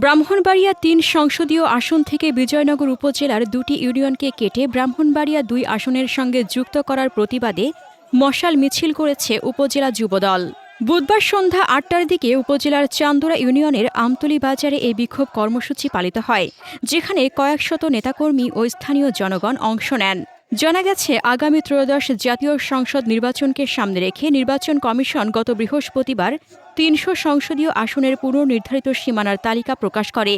ব্রাহ্মণবাড়িয়া ৩ সংসদীয় আসন থেকে বিজয়নগর উপজেলার ২টি ইউনিয়নকে কেটে ব্রাহ্মণবাড়িয়া ২ আসনের সঙ্গে যুক্ত করার প্রতিবাদে মশাল মিছিল করেছে উপজেলা যুবদল। বুধবার সন্ধ্যা ৮টার দিকে উপজেলার চান্দুরা ইউনিয়নের আমতলী বাজারে এই বিক্ষোভ কর্মসূচি পালিত হয়, যেখানে কয়েকশত নেতাকর্মী ও স্থানীয় জনগণ অংশ নেন। জানা গেছে, আগামী ত্রয়োদশ জাতীয় সংসদ নির্বাচনকে সামনে রেখে নির্বাচন কমিশন গত বৃহস্পতিবার ৩০০ সংসদীয় আসনের পুনর্নির্ধারিত সীমানার তালিকা প্রকাশ করে।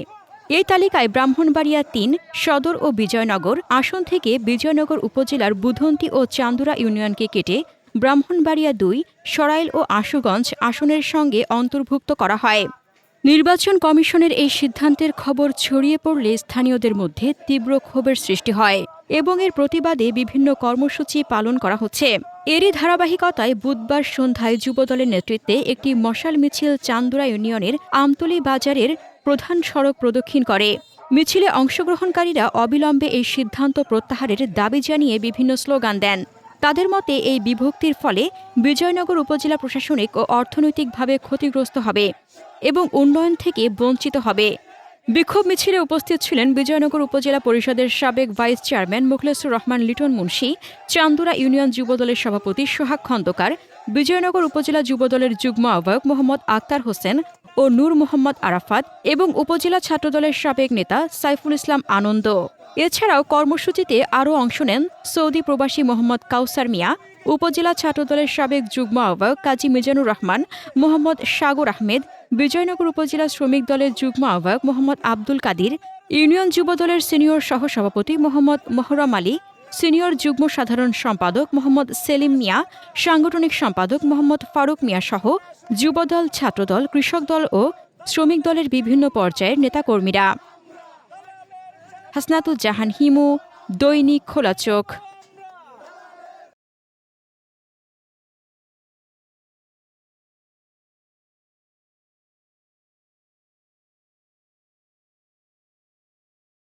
এই তালিকায় ব্রাহ্মণবাড়িয়া ৩ সদর ও বিজয়নগর আসন থেকে বিজয়নগর উপজেলার বুধন্তি ও চান্দুরা ইউনিয়নকে কেটে ব্রাহ্মণবাড়িয়া ২ সরাইল ও আশুগঞ্জ আসনের সঙ্গে অন্তর্ভুক্ত করা হয়। নির্বাচন কমিশনের এই সিদ্ধান্তের খবর ছড়িয়ে পড়লে স্থানীয়দের মধ্যে তীব্র ক্ষোভের সৃষ্টি হয় এবং এর প্রতিবাদে বিভিন্ন কর্মসূচি পালন করা হচ্ছে। এরই ধারাবাহিকতায় বুধবার সন্ধ্যায় যুবদলের নেতৃত্বে একটি মশাল মিছিল চান্দুরা ইউনিয়নের আমতলী বাজারের প্রধান সড়ক প্রদক্ষিণ করে। মিছিলে অংশগ্রহণকারীরা অবিলম্বে এই সিদ্ধান্ত প্রত্যাহারের দাবি জানিয়ে বিভিন্ন স্লোগান দেন। তাদের মতে, এই বিভক্তির ফলে বিজয়নগর উপজেলা প্রশাসনিক ও অর্থনৈতিকভাবে ক্ষতিগ্রস্ত হবে এবং উন্নয়ন থেকে বঞ্চিত হবে। বিক্ষোভ মিছিলে উপস্থিত ছিলেন বিজয়নগর উপজেলা পরিষদের সাবেক ভাইস চেয়ারম্যান মোখলেসুর রহমান লিটন মুন্সি, চান্দুরা ইউনিয়ন যুবদলের সভাপতি সোহাগ খন্দকার, বিজয়নগর উপজেলা যুবদলের যুগ্ম আহ্বায়ক মোহাম্মদ আক্তার হোসেন ও নূর মোহাম্মদ আরাফাত এবং উপজেলা ছাত্রদলের সাবেক নেতা সাইফুল ইসলাম আনন্দ। এছাড়াও কর্মসূচিতে আরও অংশ নেন সৌদি প্রবাসী মোহাম্মদ কাউসার মিয়া, উপজেলা ছাত্রদলের সাবেক যুগ্ম আহ্বায়ক কাজী মিজানুর রহমান, মোহাম্মদ সাগর আহমেদ, বিজয়নগর উপজেলা শ্রমিক দলের যুগ্ম আহ্বায়ক মোহাম্মদ আব্দুল কাদির, ইউনিয়ন যুবদলের সিনিয়র সহসভাপতি মোহাম্মদ মোহরম আলী, সিনিয়র যুগ্ম সাধারণ সম্পাদক মোহাম্মদ সেলিম মিয়া, সাংগঠনিক সম্পাদক মোহাম্মদ ফারুক মিয়া সহ যুবদল, ছাত্রদল, কৃষক দল ও শ্রমিক দলের বিভিন্ন পর্যায়ের নেতাকর্মীরা। হাসনাতুজ্জাহান হিমু, দৈনিক খোলা চোখ।